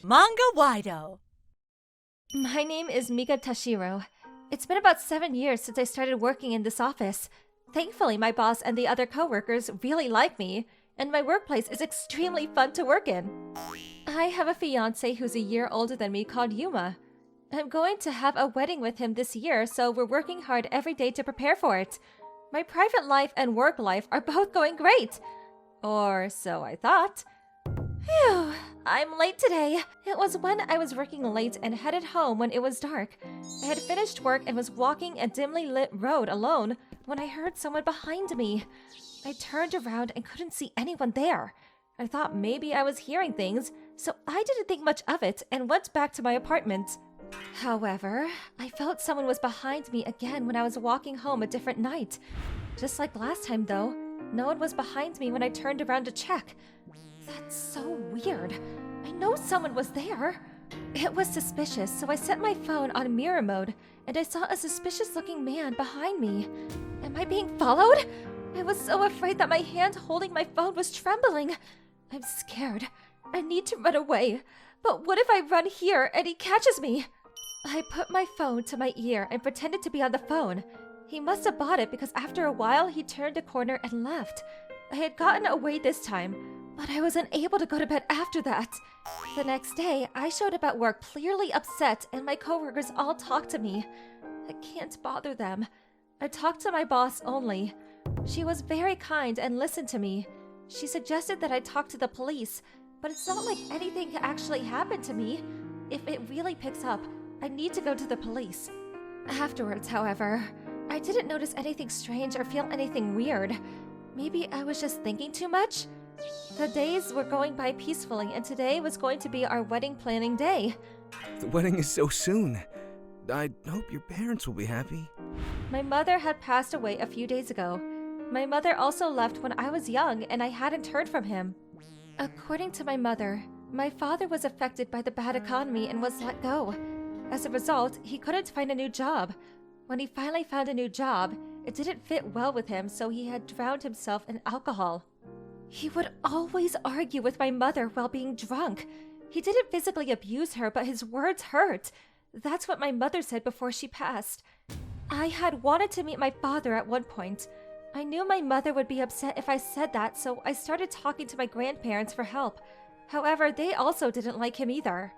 Manga-Waido. My name is Mika Tashiro. It's been about 7 years since I started working in this office. Thankfully, my boss and the other coworkers really like me, and my workplace is extremely fun to work in. I have a fiance who's a year older than me called Yuma. I'm going to have a wedding with him this year, so we're working hard every day to prepare for it. My private life and work life are both going great. Or so I thought. Phew, I'm late today. It was when I was working late and headed home when it was dark. I had finished work and was walking a dimly lit road alone when I heard someone behind me. I turned around and couldn't see anyone there. I thought maybe I was hearing things, so I didn't think much of it and went back to my apartment. However, I felt someone was behind me again when I was walking home a different night. Just like last time though, no one was behind me when I turned around to check. That's so weird. I know someone was there. It was suspicious, so I set my phone on mirror mode, and I saw a suspicious-looking man behind me. Am I being followed? I was so afraid that my hand holding my phone was trembling. I'm scared. I need to run away. But what if I run here and he catches me? I put my phone to my ear and pretended to be on the phone. He must have bought it because after a while he turned a corner and left. I had gotten away this time, but I was unable to go to bed after that. The next day, I showed up at work clearly upset and my coworkers all talked to me. I can't bother them. I talked to my boss only. She was very kind and listened to me. She suggested that I talk to the police, but it's not like anything actually happened to me. If it really picks up, I need to go to the police. Afterwards, however, I didn't notice anything strange or feel anything weird. Maybe I was just thinking too much? The days were going by peacefully, and today was going to be our wedding planning day. The wedding is so soon. I hope your parents will be happy. My mother had passed away a few days ago. My mother also left when I was young, and I hadn't heard from him. According to my mother, my father was affected by the bad economy and was let go. As a result, he couldn't find a new job. When he finally found a new job, it didn't fit well with him, so he had drowned himself in alcohol. He would always argue with my mother while being drunk. He didn't physically abuse her, but his words hurt. That's what my mother said before she passed. I had wanted to meet my father at one point. I knew my mother would be upset if I said that, so I started talking to my grandparents for help. However, they also didn't like him either.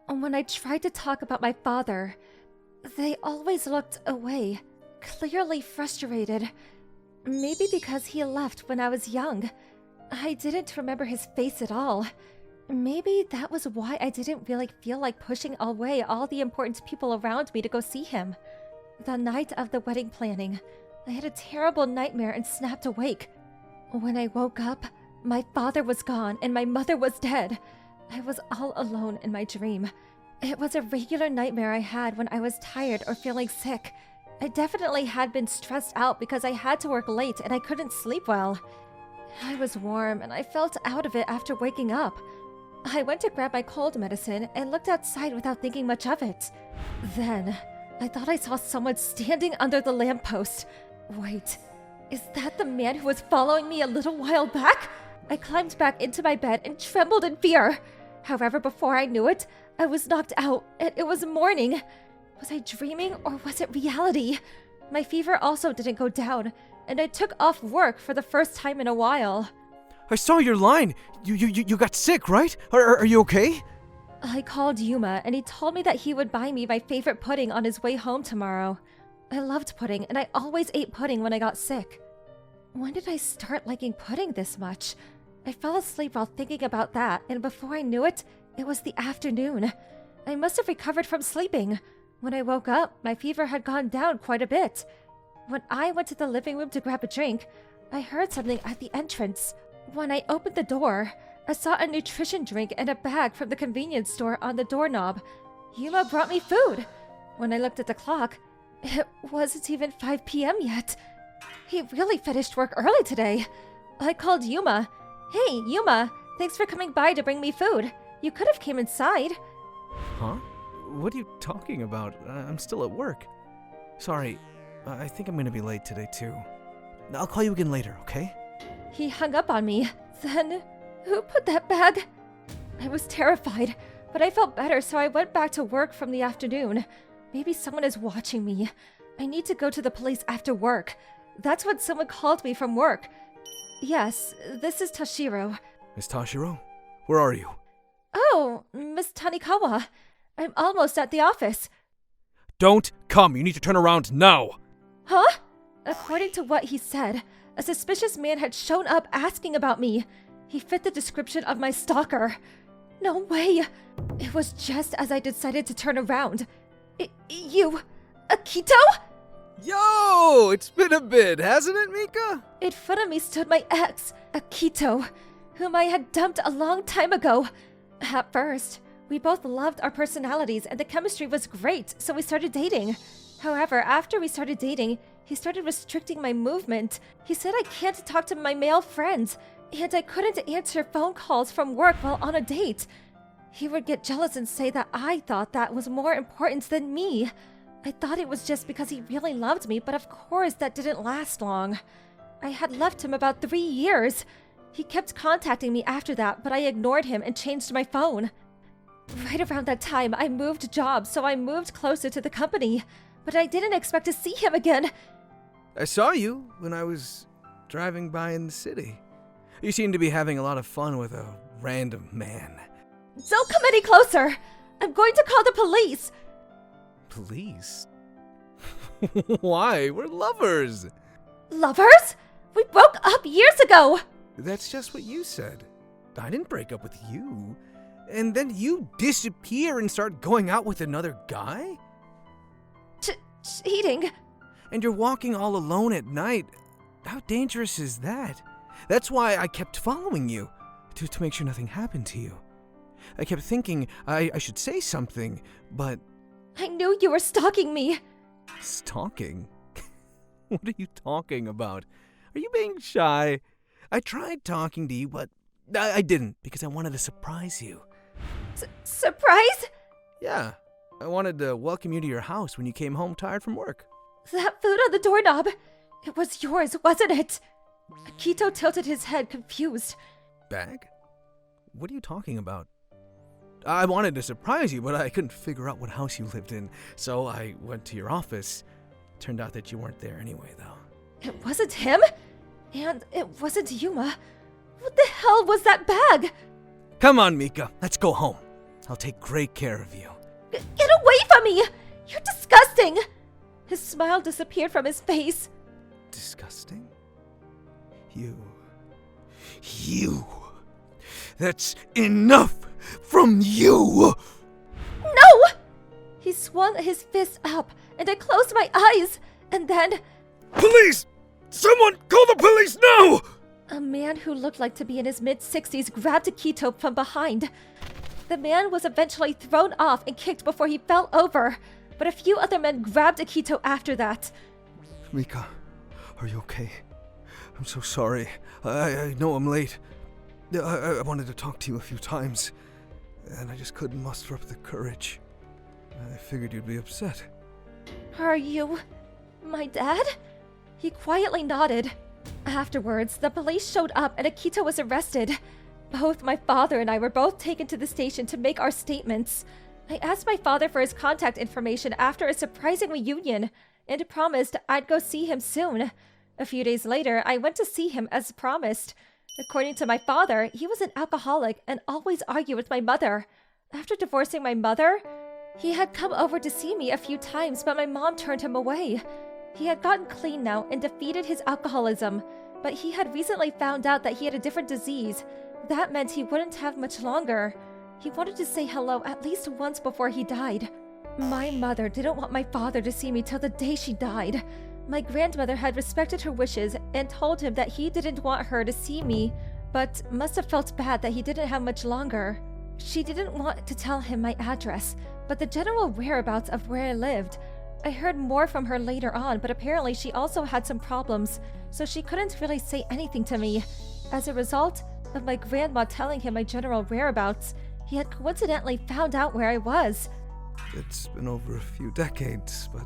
When I tried to talk about my father, they always looked away, clearly frustrated. Maybe because he left when I was young. I didn't remember his face at all. Maybe that was why I didn't really feel like pushing away all the important people around me to go see him. The night of the wedding planning, I had a terrible nightmare and snapped awake. When I woke up, my father was gone and my mother was dead. I was all alone in my dream. It was a regular nightmare I had when I was tired or feeling sick. I definitely had been stressed out because I had to work late and I couldn't sleep well. I was warm and I felt out of it after waking up. I went to grab my cold medicine and looked outside without thinking much of it. Then, I thought I saw someone standing under the lamppost. Wait, is that the man who was following me a little while back? I climbed back into my bed and trembled in fear. However, before I knew it, I was knocked out and it was morning. Was I dreaming or was it reality? My fever also didn't go down, and I took off work for the first time in a while. I saw your line. You got sick, right? Are you okay? I called Yuma, and he told me that he would buy me my favorite pudding on his way home tomorrow. I loved pudding, and I always ate pudding when I got sick. When did I start liking pudding this much? I fell asleep while thinking about that, and before I knew it, it was the afternoon. I must have recovered from sleeping. When I woke up, my fever had gone down quite a bit. When I went to the living room to grab a drink, I heard something at the entrance. When I opened the door, I saw a nutrition drink and a bag from the convenience store on the doorknob. Yuma brought me food. When I looked at the clock, it wasn't even 5 p.m. yet. He really finished work early today. I called Yuma. Hey, Yuma, thanks for coming by to bring me food. You could have came inside. Huh? What are you talking about? I'm still at work. Sorry, I think I'm gonna be late today too. I'll call you again later, okay? He hung up on me. Then, who put that bag? I was terrified. but I felt better, so I went back to work from the afternoon. Maybe someone is watching me. I need to go to the police after work. That's when someone called me from work. Yes, this is Tashiro. Miss Tashiro, where are you? Oh, Miss Tanikawa. I'm almost at the office. Don't come. You need to turn around now. Huh? According to what he said, a suspicious man had shown up asking about me. He fit the description of my stalker. No way. It was just as I decided to turn around. You, Akito? Yo, it's been a bit, hasn't it, Mika? In front of me stood my ex, Akito, whom I had dumped a long time ago. At first, we both loved our personalities and the chemistry was great, so we started dating. However, after we started dating, he started restricting my movement. He said I can't talk to my male friends, and I couldn't answer phone calls from work while on a date. He would get jealous and say that I thought that was more important than me. I thought it was just because he really loved me, but of course that didn't last long. I had left him about 3 years. He kept contacting me after that, but I ignored him and changed my phone. Right around that time, I moved jobs, so I moved closer to the company. But I didn't expect to see him again. I saw you when I was driving by in the city. You seem to be having a lot of fun with a random man. Don't come any closer! I'm going to call the police! Police? Why? We're lovers! Lovers? We broke up years ago! That's just what you said. I didn't break up with you. And then you disappear and start going out with another guy? Cheating? And you're walking all alone at night. How dangerous is that? That's why I kept following you, to make sure nothing happened to you. I kept thinking I should say something, but... I knew you were stalking me. Stalking? What are you talking about? Are you being shy? I tried talking to you, but I didn't because I wanted to surprise you. Surprise? Yeah, I wanted to welcome you to your house when you came home tired from work. That food on the doorknob, it was yours, wasn't it? Akito tilted his head, confused. Bag? What are you talking about? I wanted to surprise you, but I couldn't figure out what house you lived in, so I went to your office. Turned out that you weren't there anyway, though. It wasn't him? And it wasn't Yuma. What the hell was that bag? Come on, Mika. Let's go home. I'll take great care of you. Get away from me! You're disgusting! His smile disappeared from his face. Disgusting? You. That's enough from you! No! He swung his fist up, and I closed my eyes, and then... Police! Someone call the police now! A man who looked like to be in his mid-60s grabbed Akito from behind. The man was eventually thrown off and kicked before he fell over, but a few other men grabbed Akito after that. Mika, are you okay? I'm so sorry. I know I'm late. I wanted to talk to you a few times, and I just couldn't muster up the courage. I figured you'd be upset. Are you... my dad? He quietly nodded. Afterwards, the police showed up and Akito was arrested. Both my father and I were both taken to the station to make our statements. I asked my father for his contact information after a surprising reunion and promised I'd go see him soon. A few days later, I went to see him as promised. According to my father, he was an alcoholic and always argued with my mother. After divorcing my mother, he had come over to see me a few times, but my mom turned him away. He had gotten clean now and defeated his alcoholism, but he had recently found out that he had a different disease. That meant he wouldn't have much longer. He wanted to say hello at least once before he died. My mother didn't want my father to see me till the day she died. My grandmother had respected her wishes and told him that he didn't want her to see me, but must have felt bad that he didn't have much longer. She didn't want to tell him my address, but the general whereabouts of where I lived. I heard more from her later on, but apparently she also had some problems, so she couldn't really say anything to me. As a result of my grandma telling him my general whereabouts, he had coincidentally found out where I was. It's been over a few decades, but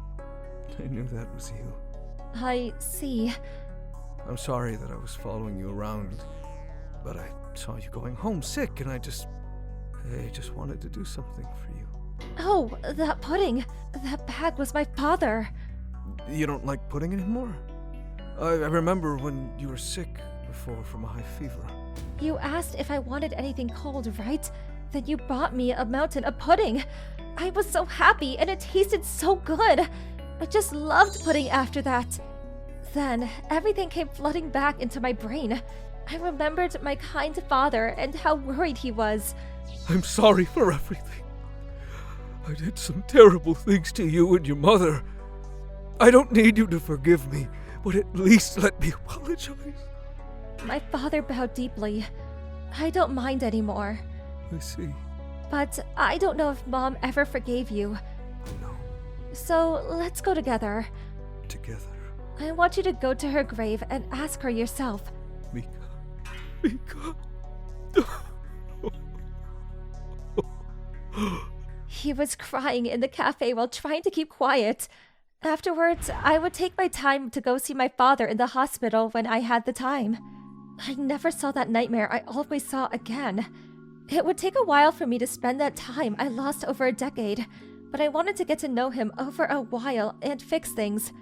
I knew that was you. I see. I'm sorry that I was following you around, but I saw you going home sick, and I I just wanted to do something for you. Oh, that pudding. That bag was my father. You don't like pudding anymore? I remember when you were sick before from a high fever. You asked if I wanted anything cold, right? Then you bought me a mountain of pudding. I was so happy and it tasted so good. I just loved pudding after that. Then everything came flooding back into my brain. I remembered my kind father and how worried he was. I'm sorry for everything. I did some terrible things to you and your mother. I don't need you to forgive me, but at least let me apologize. My father bowed deeply. I don't mind anymore. I see. But I don't know if Mom ever forgave you. No. So let's go together. Together. I want you to go to her grave and ask her yourself. Mika. Mika. He was crying in the cafe while trying to keep quiet. Afterwards, I would take my time to go see my father in the hospital when I had the time. I never saw that nightmare I always saw again. It would take a while for me to spend that time I lost over a decade, but I wanted to get to know him over a while and fix things.